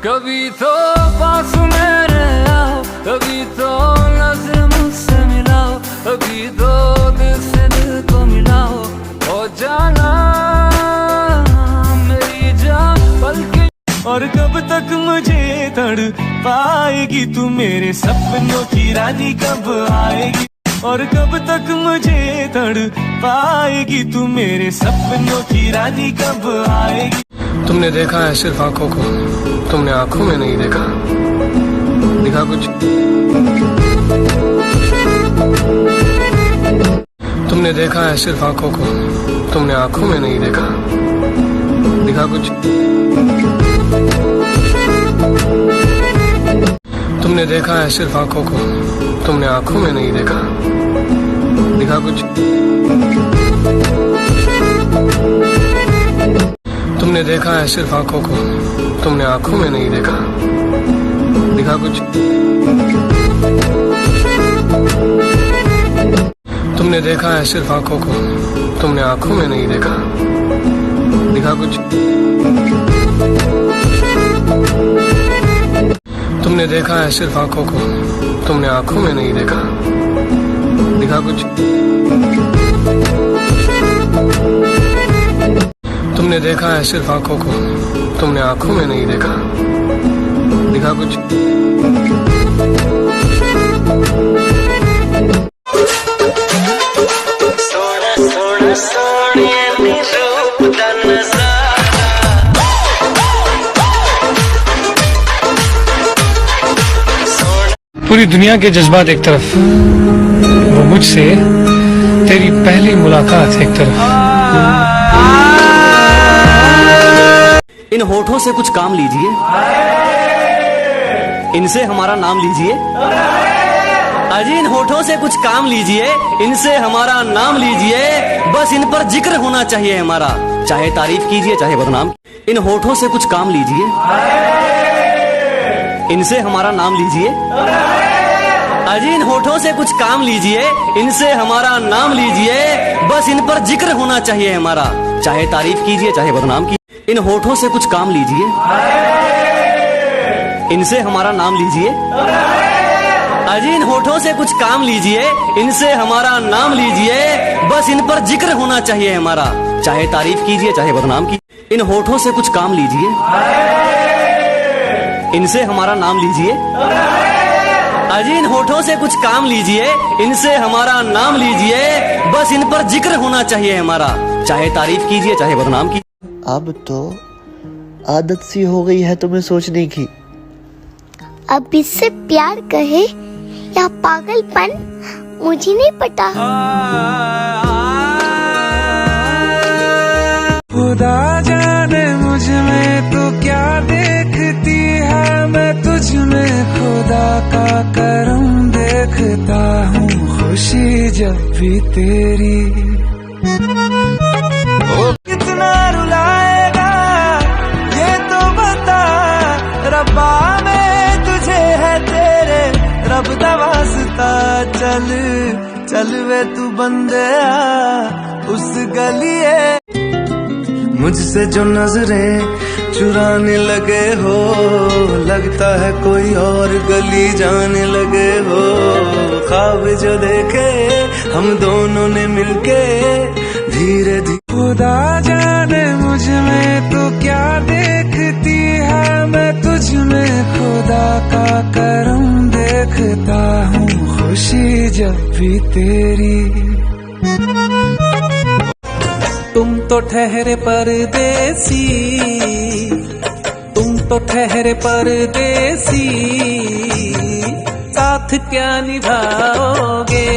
कभी तो पास मेरे आओ, कभी तो नजर मुझसे मिलाओ, कभी तो दिल से दिल को मिलाओ। हो जाना मेरी जान बल्कि। और कब तक मुझे तड़ पाएगी तू, मेरे सपनों की रानी कब आएगी। और कब तक मुझे तड़ पाएगी तू, मेरे सपनों की रानी कब आएगी। तुमने देखा है सिर्फ आंखों को, तुमने आंखों में नहीं देखा, दिखा कुछ। तुमने देखा है सिर्फ आंखों को, तुमने आंखों में नहीं देखा, दिखा कुछ। तुमने देखा है सिर्फ आंखों को, तुमने आंखों में नहीं देखा, दिखा कुछ। तुमने देखा है सिर्फ आंखों को, तुमने आंखों में नहीं देखा, दिखा कुछ। तुमने देखा है सिर्फ आंखों को, तुमने आंखों में नहीं देखा, दिखा कुछ। तुमने देखा है सिर्फ आंखों को, तुमने आंखों में नहीं देखा, दिखा कुछ। तुमने देखा है सिर्फ आंखों को, तुमने आंखों में नहीं देखा, दिखा कुछ। सोना सोना सोनिए नी रूप दा नजारा। पूरी दुनिया के जज्बात एक तरफ, वो मुझसे तेरी पहली मुलाकात एक तरफ। इन होठों से कुछ काम लीजिए, इनसे हमारा नाम लीजिए। अजी इन होठों से कुछ काम लीजिए, इनसे हमारा नाम लीजिए। बस इन पर जिक्र होना चाहिए हमारा, चाहे तारीफ कीजिए चाहे बदनाम। इन होठों से कुछ काम लीजिए, इनसे हमारा नाम लीजिए। अजी इन होठों से कुछ काम लीजिए, इनसे हमारा नाम लीजिए। बस इन पर जिक्र होना चाहिए हमारा, चाहे तारीफ कीजिए चाहे बदनाम कीजिए। इन होठों से कुछ काम लीजिए, इनसे हमारा नाम लीजिए। अजी इन होठों से कुछ काम लीजिए, इनसे हमारा नाम लीजिए। बस इन पर जिक्र होना चाहिए हमारा, चाहे तारीफ कीजिए चाहे बदनाम कीजिए। इन होठों से कुछ काम लीजिए, इनसे हमारा नाम लीजिए। अजी इन होठों से कुछ काम लीजिए, इनसे हमारा नाम लीजिए। बस इन पर जिक्र होना चाहिए हमारा, चाहे तारीफ कीजिए चाहे बदनाम कीजिए। अब तो आदत सी हो गई है तुम्हें सोचने की। अब इससे प्यार कहे या पागलपन मुझे नहीं पता। खुदा जाने मुझ में तो क्या देखती है, मैं तुझ में खुदा का करम देखता हूँ। खुशी जब भी तेरी कितना रुलाएगा ये तो बता। रब्बा में तुझे है तेरे रब दा वास्ता। चल चल वे तू बंदे उस गलिए। मुझसे जो नजरें चुराने लगे हो, लगता है कोई और गली जाने लगे हो। ख्वाब जो देखे हम दोनों ने मिलके धीरे धीरे। खुदा जाने मुझ में तो क्या देखती है, मैं तुझ में खुदा का करम देखता हूँ। खुशी जब भी तेरी। तुम तो ठहरे परदेसी, तुम तो ठहरे परदेसी, साथ क्या निभाओगे।